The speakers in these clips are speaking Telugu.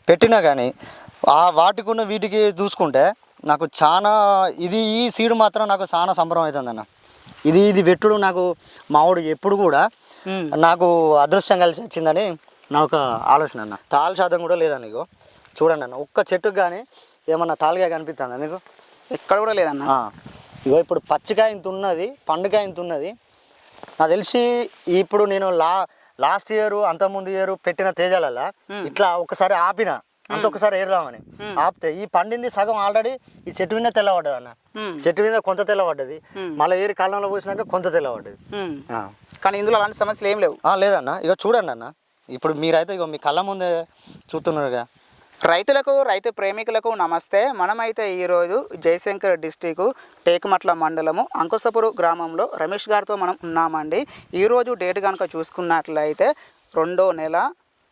పెట్టినా కానీ వాటికి ఉన్న వీటికి చూసుకుంటే నాకు చాలా ఈ సీడ్ మాత్రం నాకు చాలా సంబరం అవుతుంది అన్న. ఇది పెట్టుడు నాకు మామిడి ఎప్పుడు కూడా నాకు అదృష్టం కలిసి వచ్చిందని నా ఒక ఆలోచన అన్న. తాళ శాతం కూడా లేదన్న. ఇగో చూడండి అన్న, ఒక్క చెట్టుకు కానీ ఏమన్నా తాలుగా కనిపిస్తుందా మీకు? ఎక్కడ కూడా లేదన్న. ఇగో ఇప్పుడు పచ్చికాయ ఇంత ఉన్నది, పండుకాయ ఇంత ఉన్నది. నాకు తెలిసి ఇప్పుడు నేను లాస్ట్ ఇయర్ అంతకుముందు ఇయర్ పెట్టిన తేజాలల్లా ఇట్లా ఒకసారి ఆపిన ఒకసారి ఏరుదామని ఆపితే ఈ పండింది సగం ఆల్రెడీ ఈ చెట్టు మీద తెల్లబడ్డది అన్న. చెట్టు మీద కొంత తెల్లబడ్డది, మళ్ళీ ఏరి కాలంలో పోసినాక కొంత తెల్లబడ్డది. కానీ ఇందులో అలాంటి సమస్యలు ఏం లేవు. లేదన్న. ఇక చూడండి అన్న, ఇప్పుడు మీరైతే ఇక మీ కళ్ళ ముందే చూస్తున్నారుగా. రైతు ప్రేమికులకు నమస్తే. మనమైతే ఈరోజు జయశంకర్ డిస్టిక్ టేకుమట్ల మండలము అంకుశపురు గ్రామంలో రమేష్ గారితో మనం ఉన్నామండి. ఈరోజు డేట్ కనుక చూసుకున్నట్లయితే 2వ నెల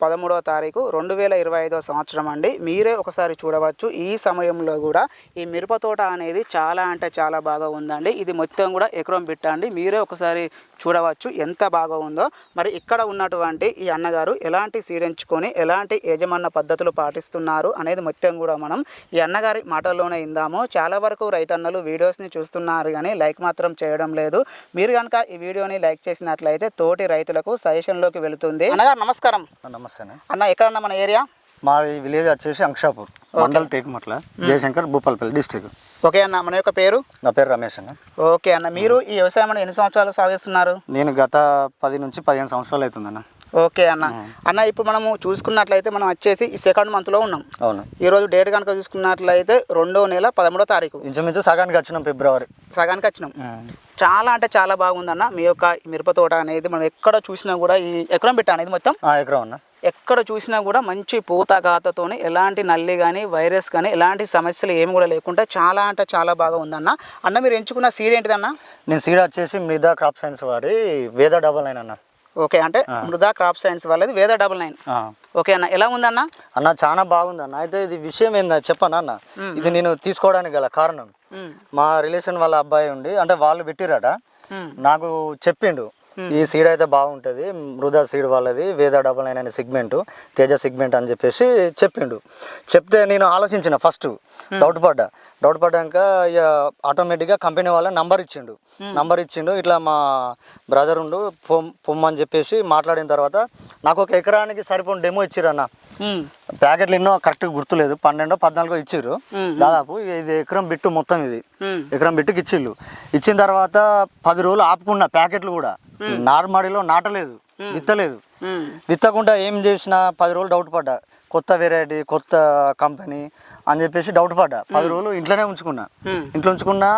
13వ తారీఖు 2025వ సంవత్సరం అండి. మీరే ఒకసారి చూడవచ్చు. ఈ సమయంలో కూడా ఈ మిరప తోట అనేది చాలా అంటే చాలా బాగా ఉందండి. ఇది మొత్తం కూడా ఎకరం బిట్ట అండి. మీరే ఒకసారి చూడవచ్చు ఎంత బాగా ఉందో. మరి ఇక్కడ ఉన్నటువంటి ఈ అన్నగారు ఎలాంటి సీడ్ ఎంచుకొని ఎలాంటి యజమాన పద్ధతులు పాటిస్తున్నారు అనేది మొత్తం కూడా మనం ఈ అన్నగారి మాటల్లోనే ఇందాము. చాలా వరకు రైతన్నలు వీడియోస్ని చూస్తున్నారు కానీ లైక్ మాత్రం చేయడం లేదు. మీరు కనుక ఈ వీడియోని లైక్ చేసినట్లయితే తోటి రైతులకు సజెషన్లోకి వెళుతుంది. అన్నగారు నమస్కారం. నమస్తే అన్న. ఎక్కడన్నా మన ఏరియా? మా విలేజ్ వచ్చేసి అంకుశాపూర్ మండల్ టేకుమట్ల, జయశంకర్, భూపాలపల్లి డిస్ట్రిక్ట్. ఓకే అన్న, మన యొక్క పేరు? నా పేరు రమేష్ అన్న. ఓకే అన్న, మీరు ఈ వ్యవసాయం ఎన్ని సంవత్సరాలు సాగిస్తున్నారు? నేను గత 10 నుంచి 15 సంవత్సరాలు అవుతుందన్న. ఓకే అన్న. అన్న ఇప్పుడు మనము చూసుకున్నట్లయితే మనం వచ్చేసి ఈ 2nd మంత్లో ఉన్నాం. అవును. ఈరోజు డేట్ కనుక చూసుకున్నట్లయితే 2వ నెల 13వ తారీఖు. ఇంచుమించు సగానికి వచ్చినాం, ఫిబ్రవరి సగానికి వచ్చినాం. చాలా అంటే చాలా బాగుందన్న మీ యొక్క మిరప తోట అనేది. మనం ఎక్కడ చూసినా కూడా ఈ ఎకరం బిట్ట అనేది మొత్తం ఎకరం అన్న. ఎక్కడ చూసినా కూడా మంచి పూత గాతతోని ఎలాంటి నల్లి కానీ వైరస్ కానీ ఎలాంటి సమస్యలు ఏమి కూడా లేకుండా చాలా అంటే చాలా బాగా ఉందన్న. అన్న మీరు ఎంచుకున్న సీడ్ ఏంటిదన్న? నేను సీడ్ వచ్చేసి మృదా క్రాప్ సైన్స్ వారి వేద 99 అన్న. ఓకే, అంటే మృదా క్రాప్ సైన్స్ వాళ్ళది వేద 99. ఓకే అన్న, ఎలా ఉందన్న? అన్న చాలా బాగుందన్న. అయితే ఇది విషయం ఏందా చెప్పనా అన్న. ఇది నేను తీసుకోవడానికి గల కారణం మా రిలేషన్ వాళ్ళ అబ్బాయి ఉండి, అంటే వాళ్ళు పెట్టిరట, నాకు చెప్పిండు ఈ సీడ్ అయితే బాగుంటుంది, మృదా సీడ్ వాళ్ళది వేద 99 అనే సిగ్మెంట్, తేజ సిగ్మెంట్ అని చెప్పేసి చెప్పిండు. చెప్తే నేను ఆలోచించిన, ఫస్ట్ డౌట్ పడ్డాక ఇక ఆటోమేటిక్గా కంపెనీ వాళ్ళ నంబర్ ఇచ్చిండు. ఇట్లా మా బ్రదర్ ఉండు పొమ్మని చెప్పేసి మాట్లాడిన తర్వాత నాకు ఒక ఎకరానికి సరిపోయిన డెమో ఇచ్చిరన్న. ప్యాకెట్లు ఎన్నో కరెక్ట్గా గుర్తులేదు, 12 14 ఇచ్చిర్రు దాదాపు. ఇది ఎకరం బిట్టు మొత్తం, ఇది ఎకరం బిట్టుకి ఇచ్చిన తర్వాత 10 రోజులు ఆపుకున్న ప్యాకెట్లు కూడా. నార్మడిలో నాటలేదు, విత్తకుండా ఏం చేసిన 10 రోజులు డౌట్ పడ్డా, కొత్త వెరైటీ కొత్త కంపెనీ అని చెప్పేసి డౌట్ పడ్డా. 10 రోజులు ఇంట్లోనే ఉంచుకున్నా.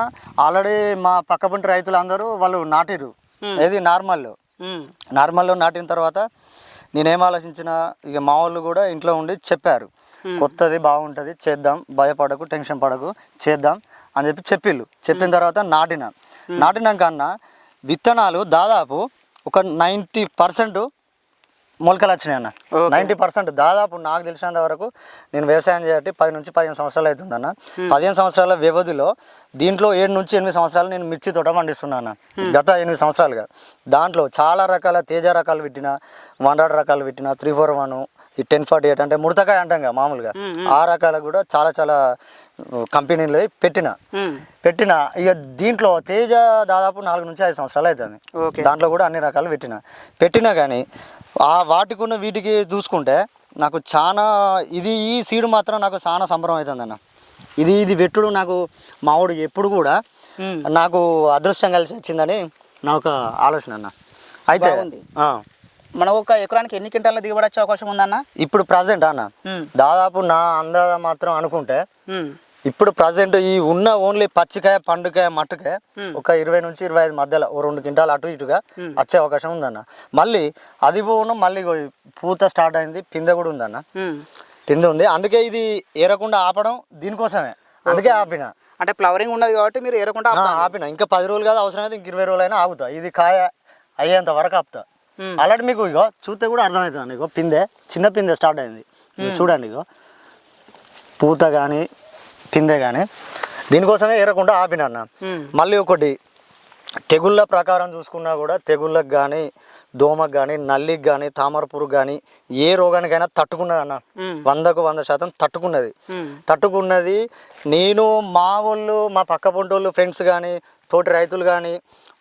ఆల్రెడీ మా పక్కపంటి రైతులు అందరూ వాళ్ళు నాటిరు. ఏది నార్మల్లో నాటిన తర్వాత నేనేం ఆలోచించిన, ఇక మా వాళ్ళు కూడా ఇంట్లో ఉండి చెప్పారు, కొత్తది బాగుంటుంది, చేద్దాం, భయపడకు, టెన్షన్ పడకు, చేద్దాం అని చెప్పిన తర్వాత నాటినాక అన్న విత్తనాలు దాదాపు ఒక 90% మొలకలు వచ్చినాయి అన్న. 90% దాదాపు నాకు తెలిసినంత వరకు. నేను వ్యవసాయం చేయబట్టి 10 నుంచి 15 సంవత్సరాలు అవుతుందన్న. 15 సంవత్సరాల వ్యవధిలో దీంట్లో 7 నుంచి 8 సంవత్సరాలు నేను మిర్చి తోట పండిస్తున్నాను గత 8 సంవత్సరాలుగా. దాంట్లో చాలా రకాల తేజ రకాలు పెట్టిన, 100 రకాలు పెట్టిన, 341, ఈ 1048 అంటే ముడతకాయ అంటాం కదా మామూలుగా, ఆ రకాలు కూడా చాలా కంపెనీలు పెట్టిన. ఇక దీంట్లో తేజ దాదాపు 4 నుంచి 5 సంవత్సరాలు అవుతుంది. దాంట్లో కూడా అన్ని రకాలు పెట్టినా కానీ వాటికి ఉన్న వీటికి చూసుకుంటే నాకు చాలా ఈ సీడ్ మాత్రం నాకు చాలా సంబరం అవుతుంది అన్న. ఇది పెట్టుడు నాకు మామిడి ఎప్పుడు కూడా నాకు అదృష్టం కలిసి వచ్చిందని నా ఒక ఆలోచన అన్న. అయితే మన ఒక ఎకరానికి ఎన్ని క్వింటాల దిగుబడి వచ్చే అవకాశం ఉందన్న? ఇప్పుడు ప్రజెంట్ అన్న దాదాపు నా అందాజ మాత్రం అనుకుంటే ఇప్పుడు ప్రజెంట్ ఈ ఉన్న ఓన్లీ పచ్చికాయ, పండుకాయ, మట్టుకాయ ఒక 20 నుంచి 25 మధ్యలో 2 క్వింటాలు అటు ఇటుగా వచ్చే అవకాశం ఉందన్న. మళ్ళీ అది పోను, మళ్ళీ పూత స్టార్ట్ అయింది, పిందె కూడా ఉందన్న. పిందె ఉంది, అందుకే ఇది ఏరకుండా ఆపడం దీనికోసమే, అందుకే ఆపిన. అంటే ఫ్లవరింగ్ ఉన్నది కాబట్టి మీరు ఏరకుండా ఆపిన. ఇంకా 10 రోజులు కాదు, అవసరమైతే ఇంక 20 రోజులు అయినా ఆగుతా, ఇది కాయ అయ్యేంత వరకు ఆపుతా. అలాంటి మీకు ఇగో చూస్తే కూడా అర్థమవుతుంది. ఇగో పిందె, చిన్న పిందె స్టార్ట్ అయింది చూడండి. ఇగో పూత కానీ పిందె కానీ దీనికోసమే ఏరకుండా ఆపిన అన్న. మళ్ళీ ఒకటి తెగుళ్ళ ప్రకారం చూసుకున్నా కూడా తెగుళ్ళకి కానీ దోమకు కానీ నల్లికి కానీ తామర పురుగు కానీ ఏ రోగానికైనా తట్టుకున్నది అన్న. 100% తట్టుకున్నది. తట్టుకున్నది నేను మా వాళ్ళు మా పక్క పొంటోళ్ళు ఫ్రెండ్స్ కానీ తోటి రైతులు కానీ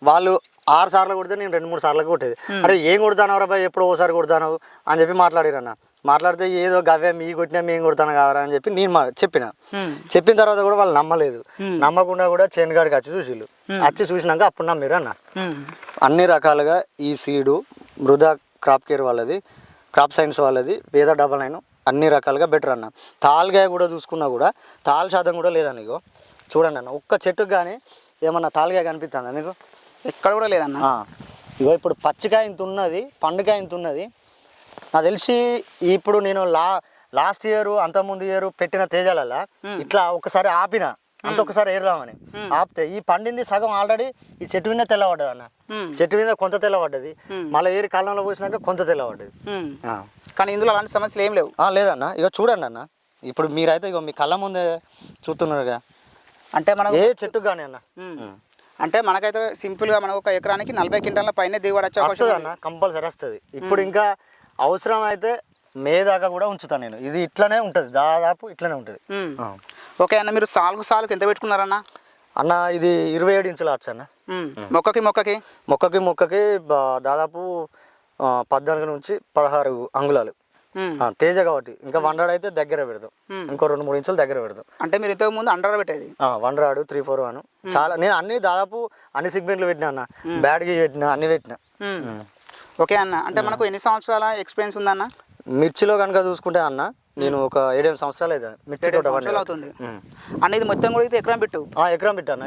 వాళ్ళు 6 సార్లు కొడితే నేను 2-3 సార్లు కొట్టేది. అరే ఏం కొడతాను రా బాయ్, ఎప్పుడో ఓసారి కొడతాను అని చెప్పి మాట్లాడిరన్న. మాట్లాడితే ఏదో గవ్వే మీ కొట్టినా మేము కొడతాను కావరా అని చెప్పి నేను చెప్పిన తర్వాత కూడా వాళ్ళు నమ్మలేదు. నమ్మకుండా కూడా చేనుగాడికి వచ్చి చూసినాక అప్పుడు నమ్మిరు అన్న. అన్ని రకాలుగా ఈ సీడు మృదా క్రాప్ కేర్ వాళ్ళది, క్రాప్ సైన్స్ వాళ్ళది, వేద 99 అన్ని రకాలుగా బెటర్ అన్న. తాల్గాయ కూడా చూసుకున్నా కూడా తాల్ శాతం కూడా లేదన్న. ఇగో చూడండి అన్న, ఒక్క చెట్టుకు కానీ ఏమన్నా తాల్గాయ కనిపిస్తుందా మీకు? ఎక్కడ కూడా లేదన్న. ఇగో ఇప్పుడు పచ్చికాయ ఇంత ఉన్నది, పండుకాయ ఇంత ఉన్నది. నాకు తెలిసి ఇప్పుడు నేను లాస్ట్ ఇయర్ అంతకుముందు ఇయర్ పెట్టిన తేజాలల్లా ఇట్లా ఒకసారి ఆపిన అంత ఒకసారి ఏరుదామని ఆపితే ఈ పండింది సగం ఆల్రెడీ ఈ చెట్టు మీద తెల్లబడ్డది అన్న. చెట్టు మీద కొంత తెల్లబడ్డది, మళ్ళీ ఏరి కాలంలో పోసినాక కొంత తెల్లబడ్డది. కానీ ఇందులో అలాంటి సమస్యలు ఏం లేవు. లేదన్న. ఇక చూడండి అన్న, ఇప్పుడు మీరైతే ఇగో మీ కళ్ళ ముందే చూస్తున్నారుగా. అంటే మనం ఏ చెట్టుకు కానీ అన్న, అంటే మనకైతే సింపుల్గా మనకు ఒక ఎకరానికి 40 క్వింటాల పైన దిగుబడి వచ్చే అవకాశం వస్తుంది అన్న, కంపల్సరీ వస్తుంది. ఇప్పుడు ఇంకా అవసరం అయితే మే దాకా కూడా ఉంచుతాను నేను. ఇది ఇట్లనే ఉంటుంది, దాదాపు ఇట్లనే ఉంటుంది. ఓకే అన్న, మీరు సాలుకు ఎంత పెట్టుకున్నారన్న? అన్న ఇది 27 ఇంచులు వచ్చు అన్న. మొక్కకి దాదాపు 14 నుంచి 16 అంగుళాలు తేజ కాబట్టి ఇంకా 100 అయితే దగ్గర పెడతాం, ఇంకో 2-3 ఇంచులు దగ్గర పెడతాం. అంటే మీరు ఇంతకు ముందు 100 పెట్టేది? 100, 3-4 చాలా. నేను అన్ని దాదాపు అన్ని సెగ్మెంట్లు పెట్టినా అన్న, బ్యాడ్కి పెట్టినా, అన్ని పెట్టినా. ఓకే అన్న, అంటే మనకు ఎన్ని సంవత్సరాల ఎక్స్పీరియన్స్ ఉందన్న? మిర్చిలో కనుక చూసుకుంటే అన్న నేను ఒక 7-8 సంవత్సరాలు అయితే మిర్చి తోట అవుతుంది అన్న. ఇది మొత్తం కూడా ఎకరం పెట్టు? ఎకరం పెట్టాను.